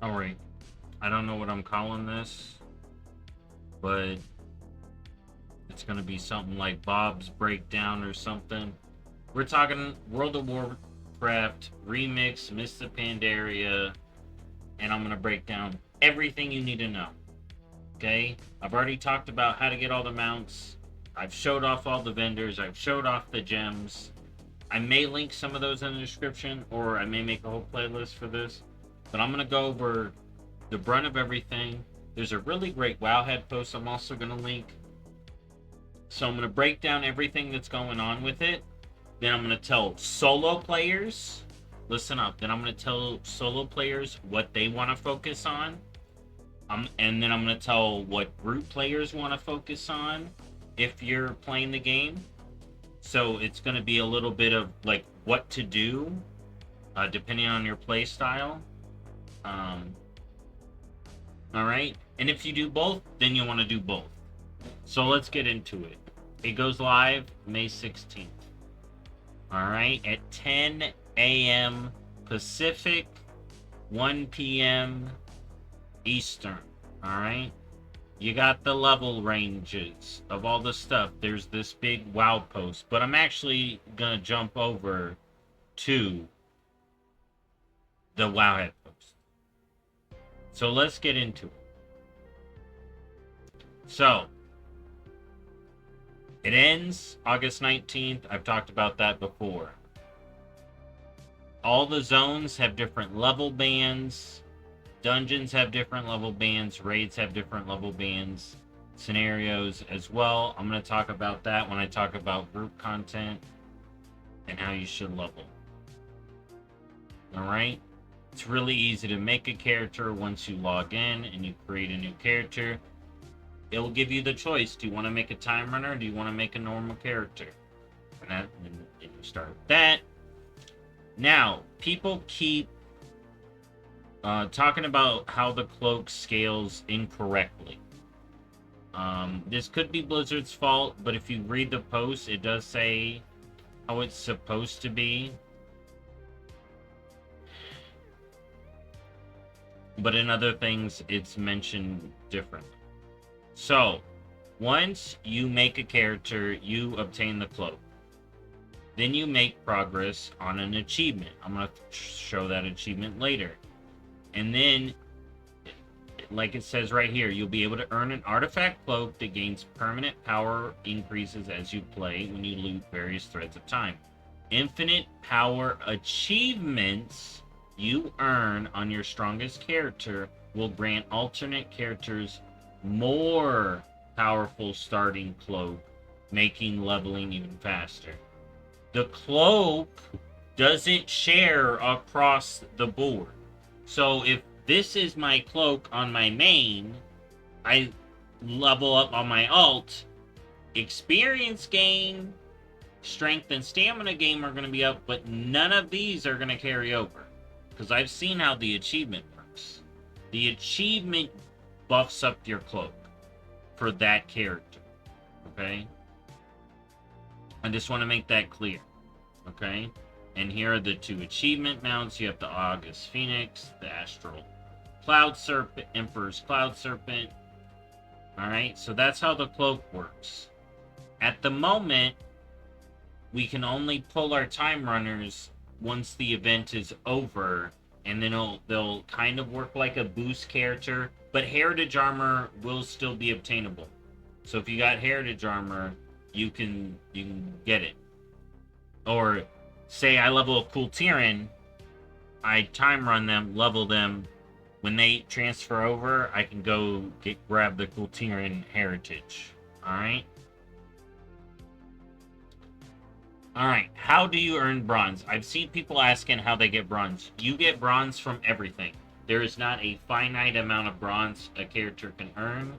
Alright, I don't know what I'm calling this, but it's gonna be something like Bob's Breakdown or something. We're talking World of Warcraft Remix, Mists of Pandaria, and I'm gonna break down everything you need to know. Okay? I've already talked about how to get all the mounts. I've showed off all the vendors. I've showed off the gems. I may link some of those in the description, or I may make a whole playlist for this. But I'm gonna go over the brunt of everything. There's a really great Wowhead post I'm also gonna link. So I'm gonna break down everything that's going on with it. Then I'm gonna tell solo players, listen up. Then I'm gonna tell solo players what they want to focus on. And then I'm gonna tell what group players want to focus on if you're playing the game. So it's gonna be a little bit of like what to do, depending on your play style. Um, all right, and if you do both, then you want to do both. So let's get into it. It goes live May 16th. All right, at 10 a.m. Pacific, 1 p.m. Eastern. All right, you got the level ranges of all the stuff. There's this big WoW post, but I'm actually gonna jump over to the Wowhead post. So let's get into it. So it ends August 19th. I've talked about that before. All the zones have different level bands. Dungeons have different level bands. Raids have different level bands. Scenarios as well. I'm going to talk about that when I talk about group content and how you should level. Alright? It's really easy to make a character once you log in and you create a new character. It will give you the choice. Do you want to make a time runner or do you want to make a normal character? And you start with that. Now, people keep talking about how the cloak scales incorrectly. This could be Blizzard's fault, but if you read the post, it does say how it's supposed to be. But in other things, it's mentioned differently. So, once you make a character, you obtain the cloak. Then you make progress on an achievement. I'm going to show that achievement later. And then, like it says right here, you'll be able to earn an artifact cloak that gains permanent power increases as you play when you loot various threads of time. Infinite power achievements you earn on your strongest character will grant alternate characters more powerful starting cloak, making leveling even faster. The cloak doesn't share across the board. So if this is my cloak on my main, I level up on my alt, experience gain, strength and stamina gain are going to be up, but none of these are going to carry over. Because I've seen how the achievement works. The achievement buffs up your cloak for that character. Okay? I just want to make that clear. Okay? And here are the two achievement mounts. You have the August Phoenix, the Astral Cloud Serpent, Emperor's Cloud Serpent. Alright, so that's how the cloak works. At the moment, we can only pull our time runners once the event is over, and then they'll kind of work like a boost character, but heritage armor will still be obtainable. So if you got heritage armor, you can get it. Or say I level a Cool Tyran, I time run them, level them. When they transfer over, I can go grab the Cool Tyran heritage. Alright? Alright, how do you earn bronze? I've seen people asking how they get bronze. You get bronze from everything. There is not a finite amount of bronze a character can earn.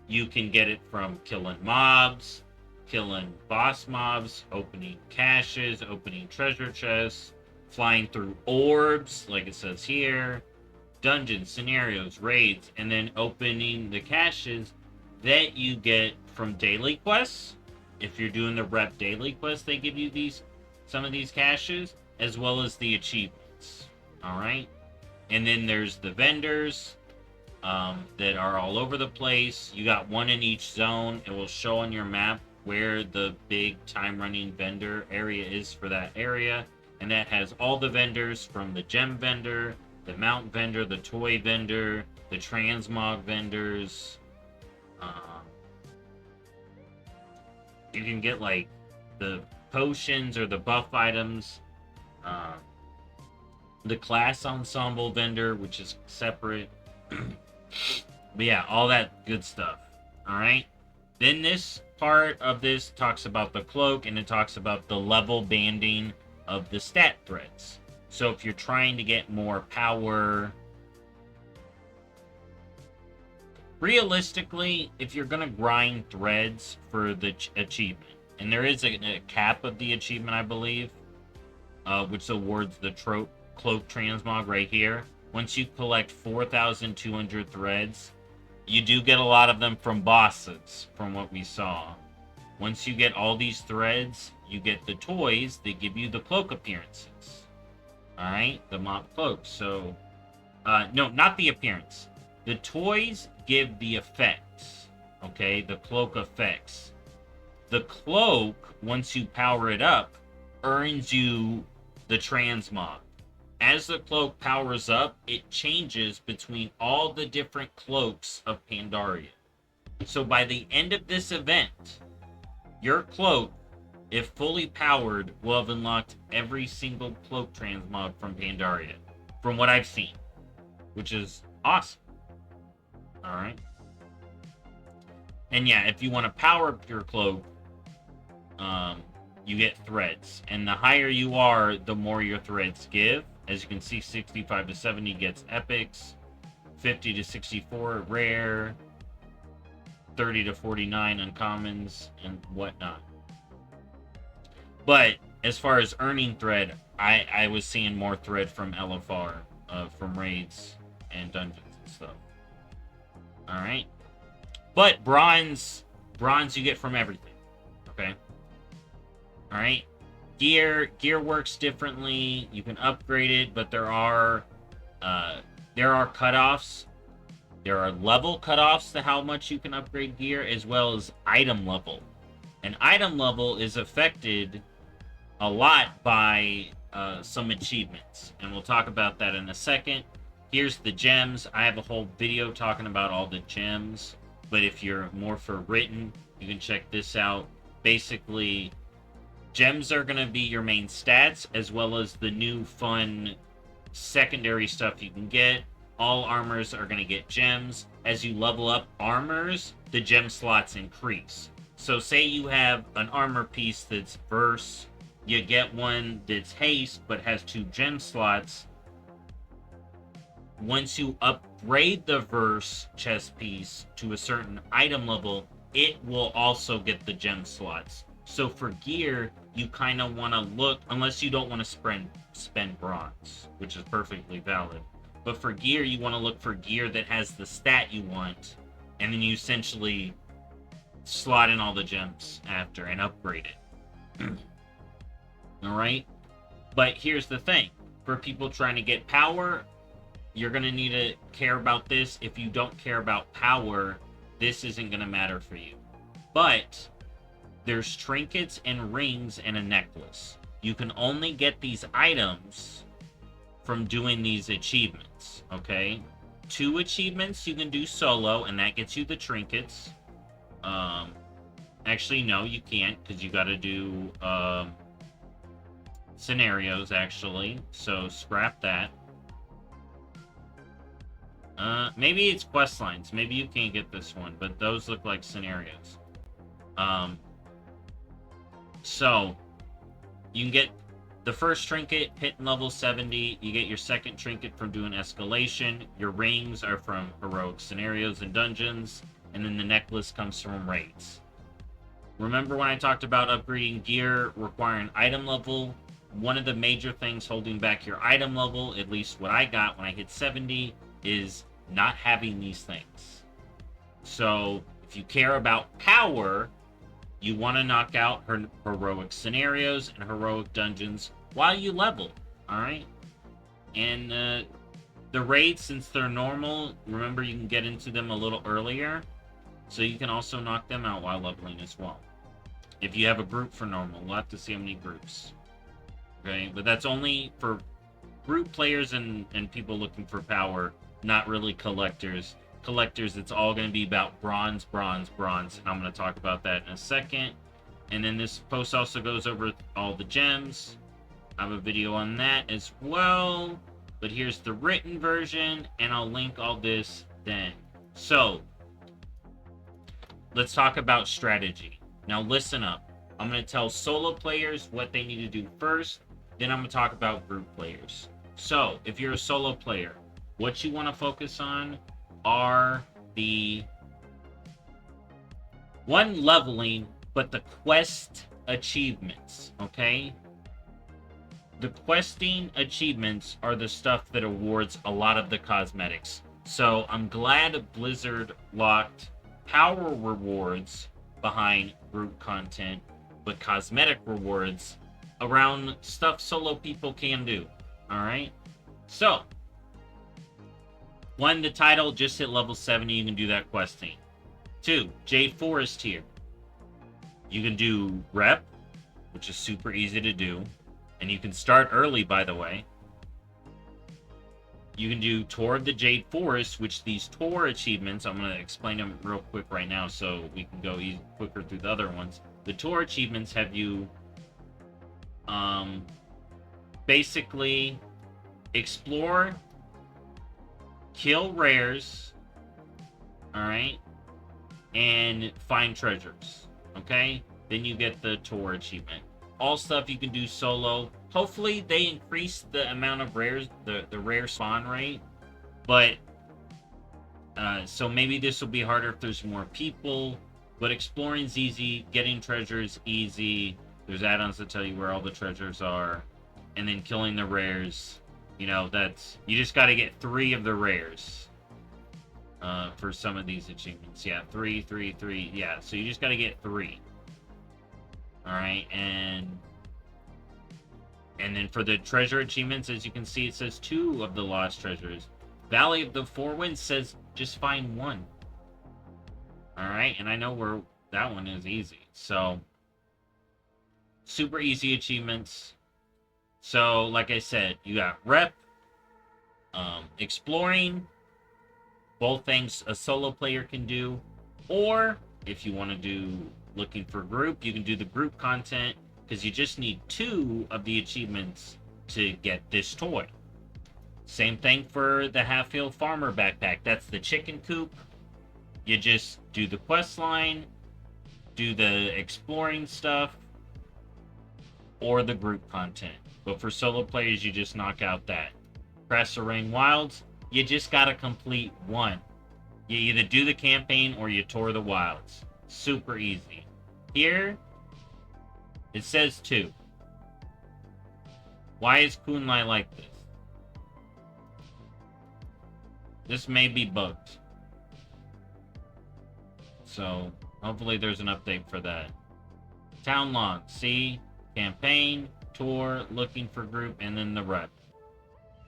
You can get it from killing mobs, killing boss mobs, opening caches, opening treasure chests, flying through orbs, like it says here, dungeons, scenarios, raids, and then opening the caches that you get from daily quests. If you're doing the rep daily quest, they give you some of these caches, as well as the achievements. Alright? And then there's the vendors that are all over the place. You got one in each zone. It will show on your map where the big time running vendor area is for that area. And that has all the vendors from the gem vendor, the mount vendor, the toy vendor, the transmog vendors. You can get like the potions or the buff items. The class ensemble vendor, which is separate. But yeah, all that good stuff. Alright? Then this part of this talks about the cloak, and it talks about the level banding of the stat threads. So if you're trying to get more power, realistically, if you're going to grind threads for the achievement, and there is a cap of the achievement, I believe, which awards the cloak transmog right here. Once you collect 4,200 threads, you do get a lot of them from bosses, from what we saw. Once you get all these threads, you get the toys that give you the cloak appearances. Alright? The MoP cloaks. So, no, not the appearance. The toys give the effects. Okay? The cloak effects. The cloak, once you power it up, earns you the transmog. As the cloak powers up, it changes between all the different cloaks of Pandaria. So by the end of this event, your cloak, if fully powered, will have unlocked every single cloak transmog from Pandaria, from what I've seen, which is awesome. Alright. And yeah, if you want to power up your cloak, you get threads. And the higher you are, the more your threads give. As you can see, 65 to 70 gets epics, 50 to 64 rare, 30 to 49 uncommons, and whatnot. But as far as earning thread, I was seeing more thread from LFR, from raids and dungeons and stuff. Alright. But bronze you get from everything. Okay? Alright? Gear works differently. You can upgrade it, but there are cutoffs. There are level cutoffs to how much you can upgrade gear, as well as item level. And item level is affected a lot by some achievements, and we'll talk about that in a second. Here's the gems. I have a whole video talking about all the gems, but if you're more for written, you can check this out. Basically, gems are going to be your main stats, as well as the new fun secondary stuff you can get. All armors are going to get gems. As you level up armors, the gem slots increase. So say you have an armor piece that's verse, you get one that's haste, but has 2 gem slots. Once you upgrade the verse chest piece to a certain item level, it will also get the gem slots. So for gear, you kind of want to look, unless you don't want to spend bronze, which is perfectly valid. But for gear, you want to look for gear that has the stat you want, and then you essentially slot in all the gems after and upgrade it. Alright? But here's the thing. For people trying to get power, you're going to need to care about this. If you don't care about power, this isn't going to matter for you. But there's trinkets and rings and a necklace. You can only get these items from doing these achievements, okay? 2 achievements you can do solo, and that gets you the trinkets. Actually, no, you can't, because you got to do scenarios, actually. So scrap that. Maybe it's quest lines. Maybe you can't get this one, but those look like scenarios. So you can get the first trinket hitting level 70. You get your second trinket from doing escalation. Your rings are from heroic scenarios and dungeons, and then the necklace comes from raids. Remember when I talked about upgrading gear requiring item level? One of the major things holding back your item level, at least what I got when I hit 70, is not having these things. So if you care about power, you want to knock out heroic scenarios and heroic dungeons while you level, alright? And The raids, since they're normal, remember you can get into them a little earlier. So you can also knock them out while leveling as well. If you have a group for normal, we'll have to see how many groups. Okay, but that's only for group players and people looking for power, not really collectors. Collectors, it's all going to be about bronze, bronze, bronze. And I'm going to talk about that in a second. And then this post also goes over all the gems. I have a video on that as well. But here's the written version, and I'll link all this then. So, let's talk about strategy. Now listen up. I'm going to tell solo players what they need to do first. Then I'm going to talk about group players. So, if you're a solo player, what you want to focus on are the one leveling, but the quest achievements, okay? The questing achievements are the stuff that awards a lot of the cosmetics. So I'm glad Blizzard locked power rewards behind group content, but cosmetic rewards around stuff solo people can do. Alright? So, 1, the title, just hit level 70, you can do that questing. 2, Jade Forest here. You can do rep, which is super easy to do. And you can start early, by the way. You can do Tour of the Jade Forest, which these tour achievements, I'm going to explain them real quick right now so we can go quicker through the other ones. The tour achievements have you basically explore, kill rares, alright, and find treasures, okay? Then you get the tour achievement. All stuff you can do solo. Hopefully they increase the amount of rares, the rare spawn rate. But so maybe this will be harder if there's more people. But exploring's easy, getting treasures easy. There's add-ons that tell you where all the treasures are, and then killing the rares. You know, that's, you just got to get 3 of the rares for some of these achievements. Yeah, 3, 3, 3. Yeah, so you just got to get 3. Alright, and then for the treasure achievements, as you can see, it says 2 of the lost treasures. Valley of the Four Winds says just find 1. Alright, and I know where that one is easy. So, super easy achievements. So, like I said, you got rep, exploring, both things a solo player can do, or if you want to do looking for group, you can do the group content, because you just need 2 of the achievements to get this toy. Same thing for the half-healed farmer backpack. That's the chicken coop. You just do the quest line, do the exploring stuff, or the group content. But for solo players, you just knock out that. Ring Wilds, you just gotta complete 1. You either do the campaign or you tour the wilds. Super easy. Here, it says 2. Why is Kunlai like this? This may be bugged. So, hopefully there's an update for that. Town log, see? Campaign, tour, looking for group, and then the rep.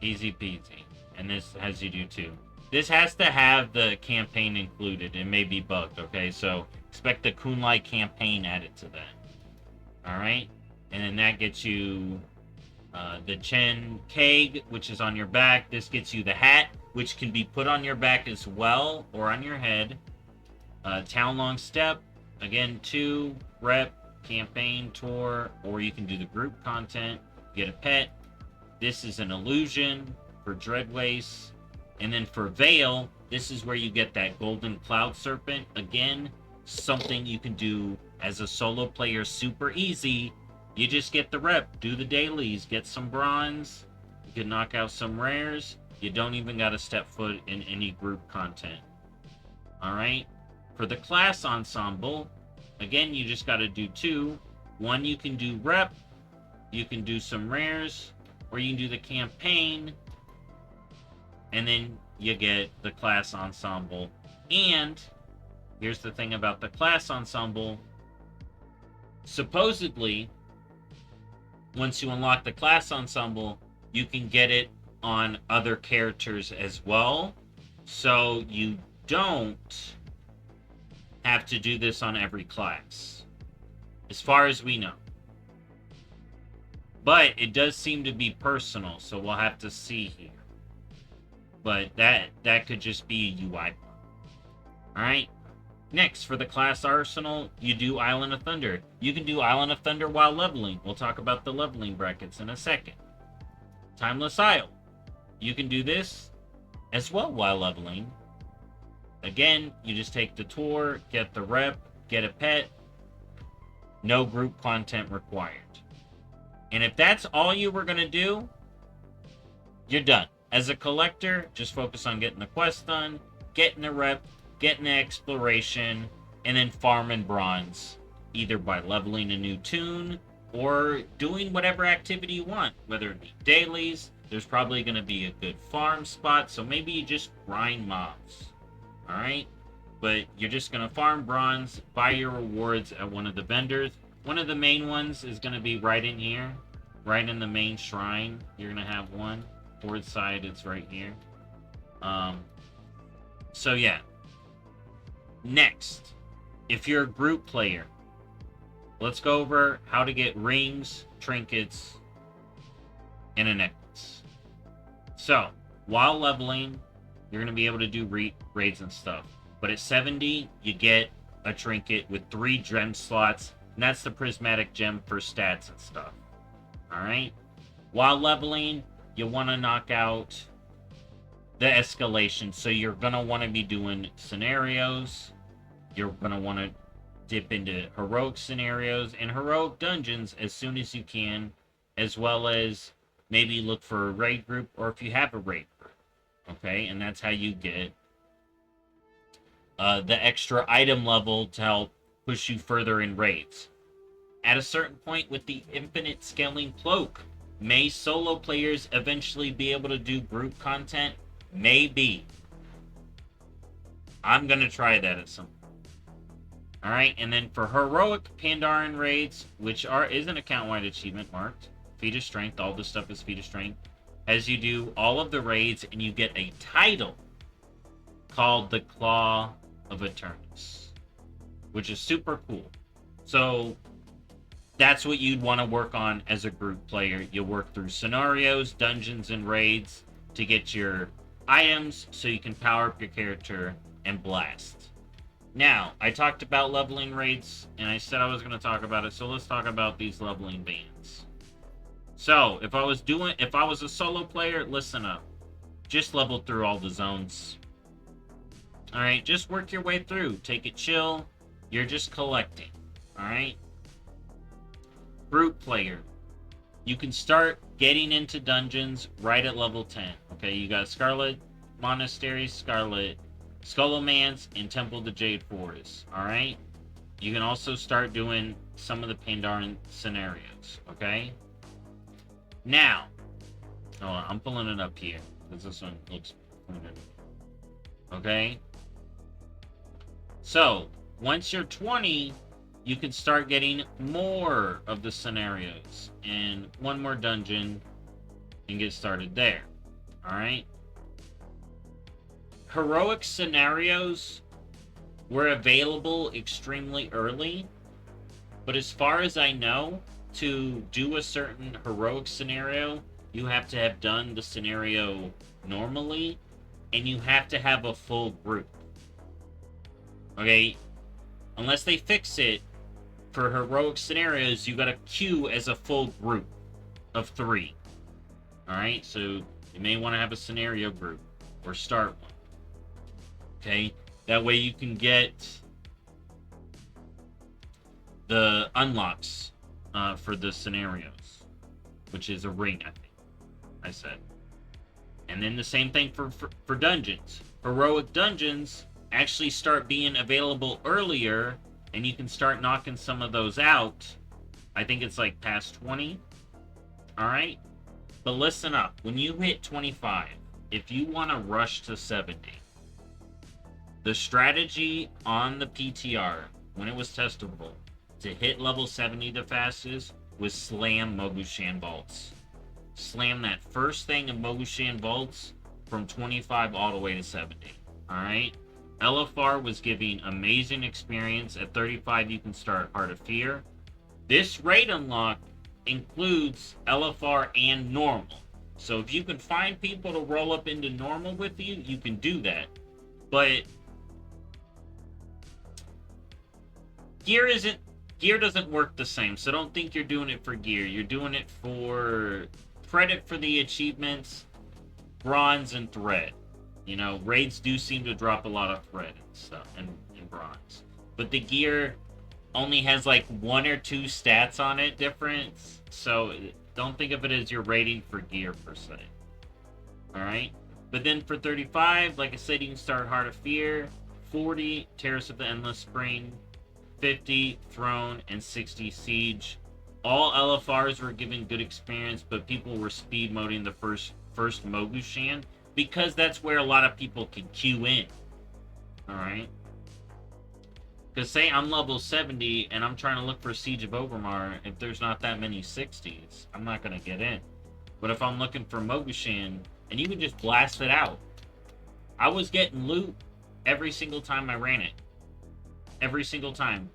Easy peasy. And this has you do 2. This has to have the campaign included. It may be bugged, okay? So, expect the Kunlai campaign added to that. Alright? And then that gets you the Chen Keg, which is on your back. This gets you the hat, which can be put on your back as well, or on your head. Town Long Step, again, 2, rep, campaign, tour, or you can do the group content, get a pet. This is an illusion for Dreadwaste. And then for Veil, this is where you get that golden cloud serpent. Again, something you can do as a solo player super easy. You just get the rep, do the dailies, get some bronze, you can knock out some rares. You don't even got to step foot in any group content. Alright? For the class ensemble, again, you just got to do 2. 1, you can do rep, you can do some rares, or you can do the campaign, and then you get the class ensemble. And here's the thing about the class ensemble. Supposedly, once you unlock the class ensemble, you can get it on other characters as well. So you don't have to do this on every class, as far as we know. But it does seem to be personal, so we'll have to see here. But that could just be a UI bug. Alright. Next, for the class arsenal, you do Island of Thunder. You can do Island of Thunder while leveling. We'll talk about the leveling brackets in a second. Timeless Isle. You can do this as well while leveling. Again, you just take the tour, get the rep, get a pet. No group content required. And if that's all you were going to do, you're done. As a collector, just focus on getting the quest done, getting the rep, getting the exploration, and then farming bronze. Either by leveling a new tune, or doing whatever activity you want. Whether it be dailies, there's probably going to be a good farm spot, so maybe you just grind mobs. Alright? But you're just going to farm bronze, buy your rewards at one of the vendors. One of the main ones is going to be right in here. Right in the main shrine. You're going to have one. Forward side, it's right here. So yeah. Next, if you're a group player, let's go over how to get rings, trinkets, and a necklace. So, while leveling, you're going to be able to do raids and stuff. But at 70, you get a trinket with 3 gem slots, and that's the prismatic gem for stats and stuff. Alright? While leveling, you want to knock out the escalation. So you're going to want to be doing scenarios. You're going to want to dip into heroic scenarios and heroic dungeons as soon as you can. As well as maybe look for a raid group, or if you have a raid group. Okay? And that's how you get the extra item level to help push you further in raids. At a certain point with the infinite scaling cloak, may solo players eventually be able to do group content? Maybe. I'm going to try that at some point. Alright, and then for heroic Pandaren raids, which is an account-wide achievement marked, feat of strength, all this stuff is feat of strength, as you do all of the raids and you get a title called the Claw of Eternus, which is super cool. So that's what you'd want to work on as a group player. You'll work through scenarios, dungeons, and raids to get your items so you can power up your character and blast. Now, I talked about leveling raids, and I said I was going to talk about it, so let's talk about these leveling bands. So, if I was a solo player, listen up. Just level through all the zones. Alright, just work your way through. Take it chill. You're just collecting. Alright? Group player. You can start getting into dungeons right at level 10. Okay, you got Scarlet Monastery, Scarlet Skullomance, and Temple of the Jade Forest. Alright? You can also start doing some of the Pandaren scenarios. Okay? Now, hold on, I'm pulling it up here, because this one looks familiar. Okay? So, once you're 20, you can start getting more of the scenarios and one more dungeon and get started there. Alright? Heroic scenarios were available extremely early, but as far as I know, to do a certain heroic scenario, you have to have done the scenario normally, and you have to have a full group. Okay? Unless they fix it, for heroic scenarios, you gotta queue as a full group of 3. Alright? So, you may want to have a scenario group, or start one. Okay? That way you can get the unlocks for the scenarios, which is a ring, I think I said. And then the same thing for dungeons. Heroic dungeons actually start being available earlier, and you can start knocking some of those out. I think it's like past 20. Alright? But listen up. When you hit 25, if you want to rush to 70, the strategy on the PTR, when it was testable, to hit level 70 the fastest was slam Mogushan vaults. slam that first thing of Mogushan vaults from 25 all the way to 70. Alright? LFR was giving amazing experience. At 35, you can start Heart of Fear. This raid unlock includes LFR and normal. So if you can find people to roll up into normal with you, you can do that. But gear doesn't work the same. So don't think you're doing it for gear. You're doing it for credit for the achievements, bronze and thread. You know, raids do seem to drop a lot of thread and stuff and bronze. But the gear only has like 1 or 2 stats on it difference. So don't think of it as your rating for gear per se. Alright? But then for 35, like I said, you can start Heart of Fear, 40, Terrace of the Endless Spring, 50, Throne, and 60, Siege. All LFRs were given good experience, but people were speed moding the first Mogushan, because that's where a lot of people can queue in. Alright? Because say I'm level 70 and I'm trying to look for Siege of Orgrimmar, if there's not that many 60s, I'm not going to get in. But if I'm looking for Mogushan, and you can just blast it out. I was getting loot every single time I ran it. Every single time.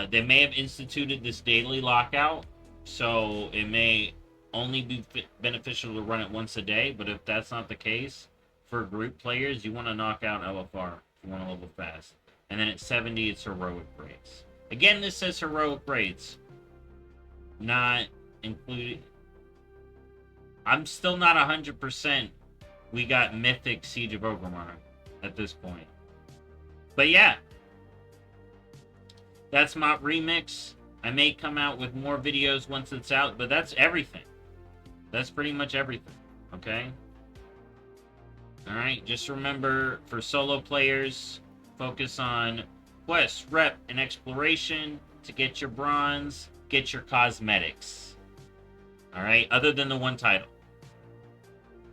They may have instituted this daily lockout, so it may only be beneficial to run it once a day, but if that's not the case, for group players, you want to knock out LFR. You want to level fast. And then at 70, it's heroic raids. Again, this says heroic raids. Not included. I'm still not 100%. We got Mythic Siege of Orgrimmar at this point. But yeah. That's MoP Remix. I may come out with more videos once it's out, but that's everything. That's pretty much everything. Okay? Alright, just remember, for solo players, focus on quest, rep, and exploration to get your bronze, get your cosmetics. Alright, other than the one title.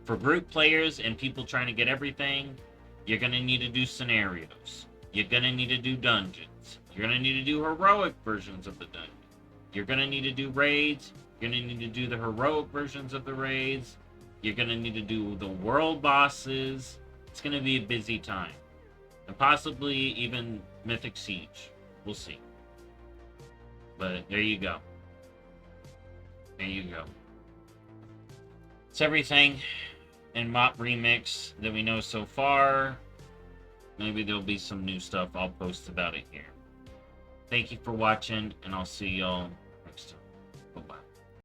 For group players and people trying to get everything, you're going to need to do scenarios. You're going to need to do dungeons. You're going to need to do heroic versions of the dungeon. You're going to need to do raids. You're going to need to do the heroic versions of the raids. You're going to need to do the world bosses. It's going to be a busy time. And possibly even Mythic Siege. We'll see. But there you go. There you go. It's everything in MoP Remix that we know so far. Maybe there'll be some new stuff. I'll post about it here. Thank you for watching, and I'll see y'all